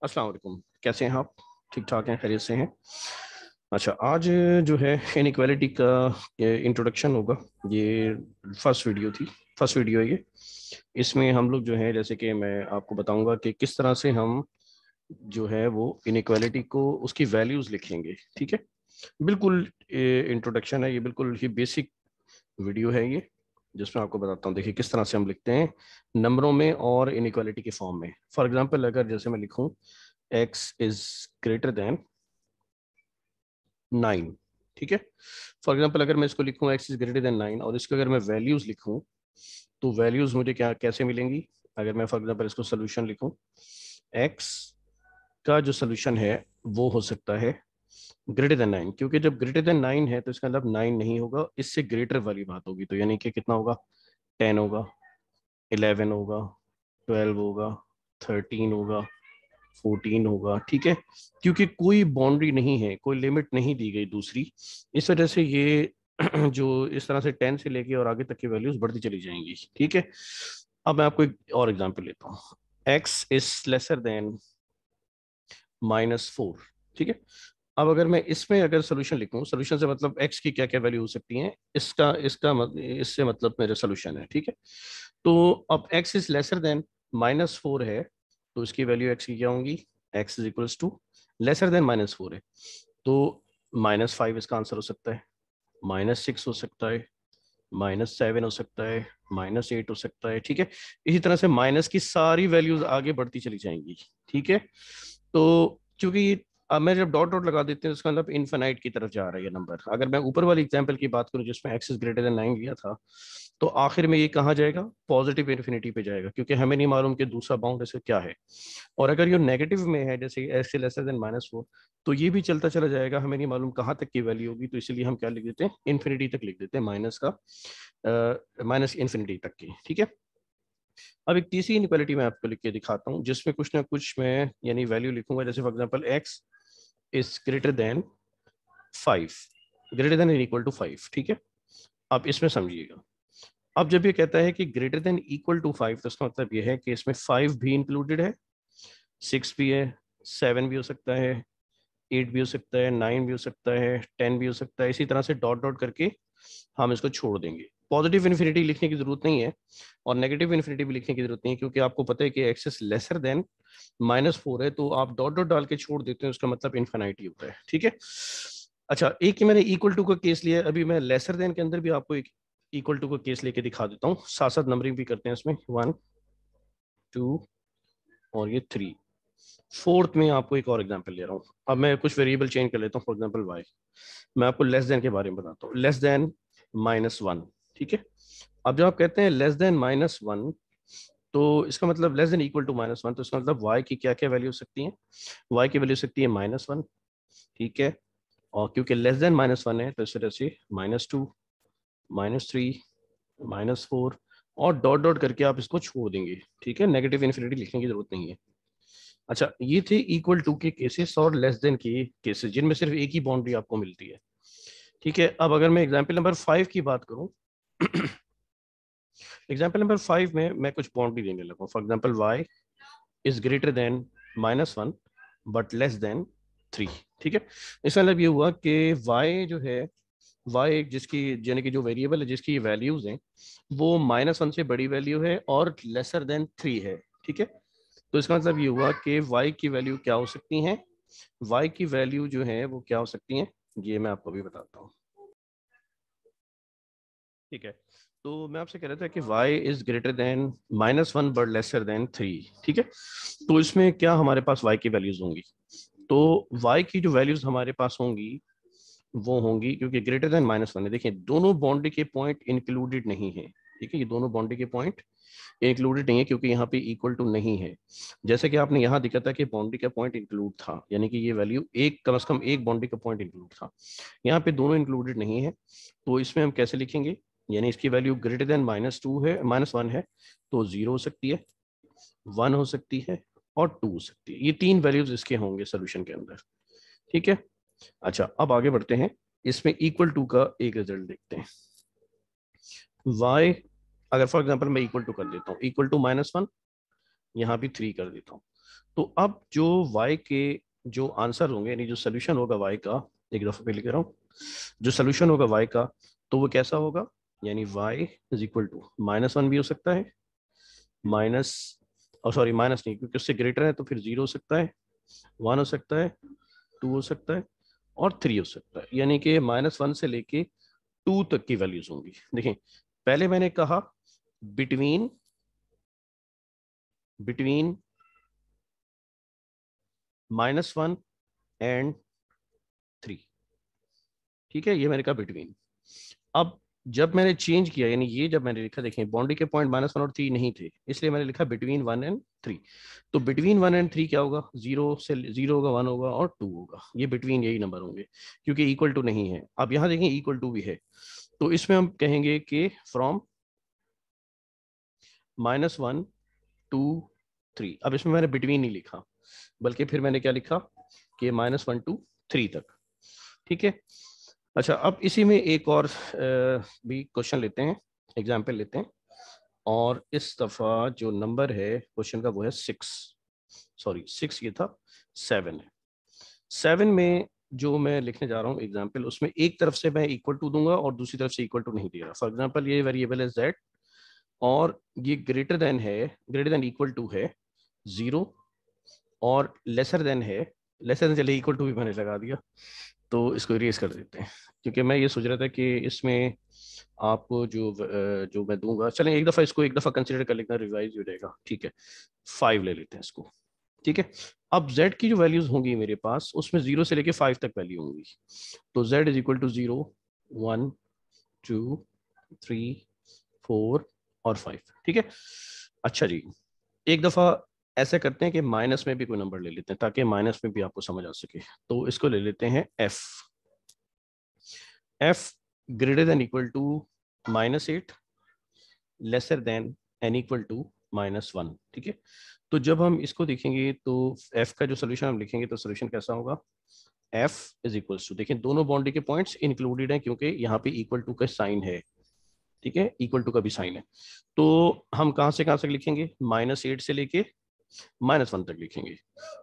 अस्सलाम वालेकुम। कैसे हैं आप? ठीक ठाक हैं, खैरियत से हैं? अच्छा, आज जो है इनइक्वालिटी का इंट्रोडक्शन होगा। ये फर्स्ट वीडियो थी, फर्स्ट वीडियो है ये। इसमें हम लोग जो है, जैसे कि मैं आपको बताऊंगा कि किस तरह से हम जो है वो इनइक्वालिटी को उसकी वैल्यूज लिखेंगे। ठीक है, बिल्कुल इंट्रोडक्शन है ये, बिल्कुल ही बेसिक वीडियो है ये, जिसमें आपको बताता हूँ। देखिए किस तरह से हम लिखते हैं नंबरों में और इनइक्वालिटी के फॉर्म में। फॉर एग्जांपल, अगर जैसे मैं लिखूं x इज ग्रेटर देन 9। ठीक है, फॉर एग्जांपल अगर मैं इसको लिखूं x इज ग्रेटर देन 9 और इसको अगर मैं वैल्यूज लिखूं, तो वैल्यूज मुझे क्या कैसे मिलेंगी? अगर मैं फॉर एग्जांपल इसको सोल्यूशन लिखूं, x का जो सोल्यूशन है वो हो सकता है ग्रेटर देन 9, क्योंकि जब ग्रेटर देन 9 है तो इसका मतलब 9 नहीं होगा, इससे ग्रेटर वाली बात होगी। तो यानी कि कितना होगा? 10 होगा, 11 होगा, 12 होगा, 13 होगा, 14 होगा। ठीक है, क्योंकि कोई बाउंड्री नहीं है, कोई लिमिट नहीं दी गई दूसरी, इस वजह से ये जो इस तरह से 10 से लेके और आगे तक की वैल्यूज बढ़ती चली जाएंगी। ठीक है, अब मैं आपको एक और एग्जांपल लेता हूँ। x is lesser than -4। ठीक है, अब अगर मैं इसमें अगर सोल्यूशन लिखूं, सोल्यूशन से मतलब x की क्या क्या वैल्यू हो सकती हैं, इससे मतलब मेरा सोल्यूशन है। ठीक है, तो अब x इज लेसर देन -4 है, तो इसकी वैल्यू x की क्या होंगी? x is equals to, lesser than -4 है तो -5 इसका आंसर हो सकता है, -6 हो सकता है, -7 हो सकता है, -8 हो सकता है। ठीक है, इसी तरह से माइनस की सारी वैल्यूज आगे बढ़ती चली जाएंगी। ठीक है, तो क्योंकि अब मैं जब डॉट डॉट लगा देते हैं, उसका मतलब इन्फिनाइट की तरफ जा रहा है ये नंबर। अगर मैं ऊपर वाली एग्जांपल की बात करूं जिसमें एक्स इज ग्रेटर देन 9 लिया था, तो आखिर में ये कहाँ जाएगा? पॉजिटिव इन्फिनिटी पे जाएगा, क्योंकि हमें नहीं मालूम कि दूसरा बाउंड ऐसे क्या है। और अगर ये नेगेटिव में है, जैसे एक्स लेसर देन -4, तो ये भी चलता चला जाएगा, हमें नहीं मालूम कहाँ तक की वैल्यू होगी। तो इसलिए हम क्या लिख देते हैं? इन्फिनिटी तक लिख देते हैं, माइनस का माइनस इन्फिनिटी तक की। ठीक है, अब एक तीसरी इनइक्वालिटी मैं आपको लिख के दिखाता हूँ, जिसमें कुछ ना कुछ मैं यानी वैल्यू लिखूंगा। जैसे for example x is greater than 5, greater than equal to 5। ठीक है, अब इसमें समझिएगा, अब जब ये कहता है कि ग्रेटर देन इक्वल टू 5, तो इसका मतलब ये है कि इसमें 5 भी इंक्लूडेड है, 6 भी है, 7 भी हो सकता है, 8 भी हो सकता है, 9 भी हो सकता है, 10 भी हो सकता है। इसी तरह से डॉट डॉट करके हम इसको छोड़ देंगे। पॉजिटिव इन्फिनिटी लिखने की जरूरत नहीं है और नेगेटिव इन्फिनिटी भी लिखने की जरूरत नहीं है, क्योंकि आपको पता है कि एक्सेस लेसर देन -4 है, तो आप डॉट डॉट डाल के छोड़ देते हैं, उसका मतलब इन्फिनिटी होता है। ठीक है, अच्छा, एक ही मैंने इक्वल टू का केस लिया है, अभी मैं लेसर देन के अंदर भी आपको एक इक्वल टू का केस लेके दिखा देता हूँ। साथ साथ नंबरिंग भी करते हैं इसमें, 1 2 और ये 3। फोर्थ में आपको एक और एग्जांपल ले रहा हूँ। अब मैं कुछ वेरिएबल चेंज कर लेता हूँ, फॉर एग्जांपल वाई। मैं आपको लेस देन के बारे में बताता हूँ, लेस देन -1। ठीक है, अब जब आप कहते हैं लेस देन -1, तो इसका मतलब लेस देन इक्वल टू -1, तो इसका मतलब y की क्या क्या वैल्यू हो सकती है? y की वैल्यू हो सकती है -1। ठीक है, और क्योंकि लेस देन -1 है, तो इस तरह से -2, -3, -4 और डॉट डॉट करके आप इसको छोड़ देंगे। ठीक है, नेगेटिव इन्फिनिटी लिखने की जरूरत नहीं है। अच्छा, ये थे इक्वल टू के केसेस और लेस देन के केसेस, जिनमें सिर्फ एक ही बाउंड्री आपको मिलती है। ठीक है, अब अगर मैं एग्जाम्पल नंबर 5 की बात करूं, एग्जाम्पल नंबर 5 में मैं कुछ बाउंड्री देने लगा। For example y is greater than -1 but less than 3। ठीक है, इसका मतलब ये हुआ कि y जो है, y एक जिसकी यानी कि जो वेरिएबल है जिसकी वैल्यूज हैं, वो -1 से बड़ी वैल्यू है और लेसर देन 3 है। ठीक है, तो इसका मतलब ये हुआ कि y की वैल्यू क्या हो सकती है? y की वैल्यू जो है वो क्या हो सकती है, ये मैं आपको भी बताता हूँ। ठीक है, तो मैं आपसे कह रहा था कि y is greater than -1 but lesser than 3। ठीक है, तो इसमें क्या हमारे पास y की वैल्यूज होंगी? तो y की जो वैल्यूज हमारे पास होंगी वो होंगी, क्योंकि ग्रेटर देन -1 है। देखिए दोनों बाउंड्री के पॉइंट इंक्लूडेड नहीं है। ठीक है, ये दोनों बाउंड्री के पॉइंट इंक्लूडेड नहीं है, क्योंकि यहाँ पे इक्वल टू नहीं है। जैसे कि आपने यहाँ दिखा था कि बाउंड्री का पॉइंट इंक्लूड था, यानी कि ये वैल्यू एक कम से कम एक बाउंड्री का पॉइंट इंक्लूड था। यहाँ पे दोनों इंक्लूडेड नहीं है, तो इसमें हम कैसे लिखेंगे? यानी इसकी वैल्यू ग्रेटर देन -2 है, -1 है, तो 0 हो सकती है, 1 हो सकती है और 2 हो सकती है। ये तीन वैल्यूज इसके होंगे सोल्यूशन के अंदर। ठीक है, अच्छा, अब आगे बढ़ते हैं। इसमें इक्वल टू का एक रिजल्ट देखते हैं। y, अगर फॉर एग्जांपल मैं इक्वल टू कर देता हूँ, इक्वल टू -1, यहाँ भी 3 कर देता हूँ, तो अब जो y के जो आंसर होंगे, यानी जो सोल्यूशन होगा y का, एक दफा पे लिख रहा हूँ, जो सोल्यूशन होगा y का, तो वो कैसा होगा, यानी y इज इक्वल टू -1 भी हो सकता है, माइनस, और सॉरी माइनस नहीं, क्योंकि उससे ग्रेटर है तो फिर 0 हो सकता है, 1 हो सकता है, 2 हो सकता है, और 3 हो सकता है। यानी कि -1 से लेके 2 तक की वैल्यूज होंगी। देखें, पहले मैंने कहा बिटवीन बिटवीन -1 एंड 3, ठीक है, ये मैंने कहा बिटवीन। अब जब मैंने चेंज किया, यानी ये जब मैंने लिखा, देखें बाउंड्री के पॉइंट -1 और 3 नहीं थे, इसलिए मैंने लिखा बिटवीन 1 एंड 3। तो बिटवीन 1 एंड 3 क्या होगा, 0 से 0 होगा, 1 होगा और 2 होगा, ये बिटवीन यही नंबर होंगे, क्योंकि इक्वल टू नहीं है। अब यहाँ देखें इक्वल टू भी है, तो इसमें हम कहेंगे कि फ्रॉम -1 टू 3। अब इसमें मैंने बिटवीन नहीं लिखा, बल्कि फिर मैंने क्या लिखा कि -1 टू 3 तक, ठीक है। अच्छा, अब इसी में एक और भी क्वेश्चन लेते हैं, एग्जाम्पल लेते हैं, और इस दफा जो नंबर है क्वेश्चन का वो है 6, सॉरी 6 ये था, 7 है। 7 में जो मैं लिखने जा रहा हूँ एग्जाम्पल, उसमें एक तरफ से मैं इक्वल टू दूंगा और दूसरी तरफ से इक्वल टू नहीं दे रहा। फॉर एग्जाम्पल ये वेरिएबल है z, और ये ग्रेटर देन है, ग्रेटर देन इक्वल टू है 0, और लेसर देन है, लेसर देन, चलिए इक्वल टू भी मैंने लगा दिया, तो इसको इरेज कर देते हैं, क्योंकि मैं ये सोच रहा था कि इसमें आपको जो मैं दूंगा, चलें एक दफ़ा इसको एक दफ़ा कंसिडर कर लेना, रिवाइज हो जाएगा, ठीक है। 5 ले लेते हैं इसको, ठीक है। अब z की जो वैल्यूज होंगी मेरे पास, उसमें 0 से लेके 5 तक वैल्यू होंगी। तो z इज इक्वल टू 0, 1, 2, 3, 4 और 5, ठीक है। अच्छा जी, एक दफ़ा ऐसे करते हैं कि माइनस में भी कोई नंबर ले लेते हैं, ताकि माइनस में भी आपको समझ आ सके। तो इसको ले लेते हैं f, f greater than equal to -8, lesser than n equal to -1, ठीक है। तो जब हम इसको देखेंगे तो f का जो सोल्यूशन हम लिखेंगे, तो सोल्यूशन कैसा होगा, f इज इक्वल टू, देखिए दोनों बाउंड्री के पॉइंट्स इंक्लूडेड हैं, क्योंकि यहाँ पे इक्वल टू का साइन है, ठीक है, इक्वल टू का भी साइन है। तो हम कहाँ से लिखेंगे, -8 से लेके -1 तक लिखेंगे।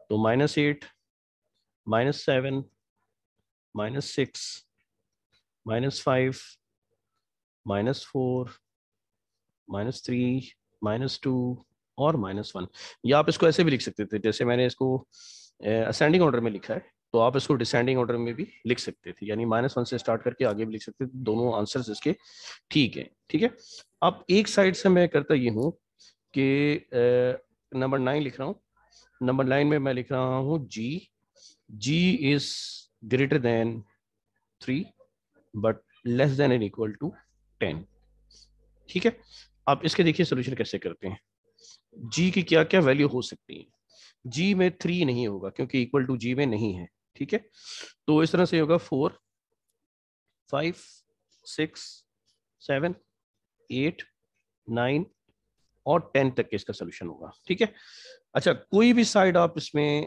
तो -8, -7, -6, -5, -4, -3, -2 और -1। या आप इसको ऐसे भी लिख सकते थे, जैसे मैंने इसको असेंडिंग ऑर्डर में लिखा है, तो आप इसको डिसेंडिंग ऑर्डर में भी लिख सकते थे, यानी -1 से स्टार्ट करके आगे भी लिख सकते थे। दोनों आंसर्स इसके ठीक है, ठीक है। अब एक साइड से मैं करता ये हूँ कि नंबर 9 लिख रहा हूँ, नंबर 9 में मैं लिख रहा हूँ g is greater than 3 but less than and equal to 10, ठीक है। अब इसके देखिए सोल्यूशन कैसे करते हैं, g की क्या क्या वैल्यू हो सकती है। g में 3 नहीं होगा, क्योंकि इक्वल टू g में नहीं है, ठीक है। तो इस तरह से होगा 4, 5, 6, 7, 8, 9 और 10 तक के इसका सोल्यूशन होगा, ठीक है। अच्छा, कोई भी साइड आप इसमें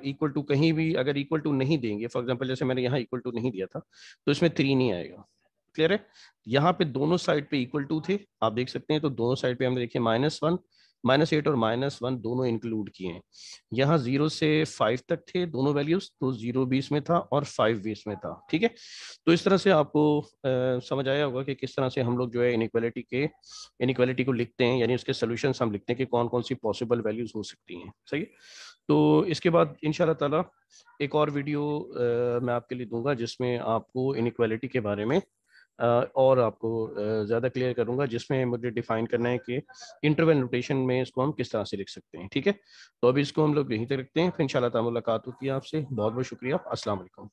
इक्वल टू, कहीं भी अगर इक्वल टू नहीं देंगे, फॉर एग्जांपल जैसे मैंने यहाँ इक्वल टू नहीं दिया था, तो इसमें 3 नहीं आएगा, क्लियर है। यहाँ पे दोनों साइड पे इक्वल टू थे, आप देख सकते हैं, तो दोनों साइड पे हमने देखिए -1, -8 और -1 दोनों इंक्लूड किए हैं। यहाँ 0 से 5 तक थे दोनों वैल्यूज, तो 0 भी इसमें था और 5 भी इसमें था, ठीक है। तो इस तरह से आपको समझ आया होगा कि किस तरह से हम लोग जो है इनइक्वालिटी को लिखते हैं, यानी उसके सोल्यूशंस हम लिखते हैं कि कौन कौन सी पॉसिबल वैल्यूज हो सकती हैं, सही है। तो इसके बाद इंशाल्लाह ताला एक और वीडियो मैं आपके लिए दूंगा, जिसमें आपको इनइक्वालिटी के बारे में और आपको ज़्यादा क्लियर करूंगा, जिसमें मुझे डिफाइन करना है कि इंटरवल नोटेशन में इसको हम किस तरह से लिख सकते हैं, ठीक है। तो अभी इसको हम लोग यहीं तक रखते हैं, फिर इंशाल्लाह ताला मुलाकात होती है आपसे। बहुत बहुत शुक्रिया, अस्सलाम वालेकुम।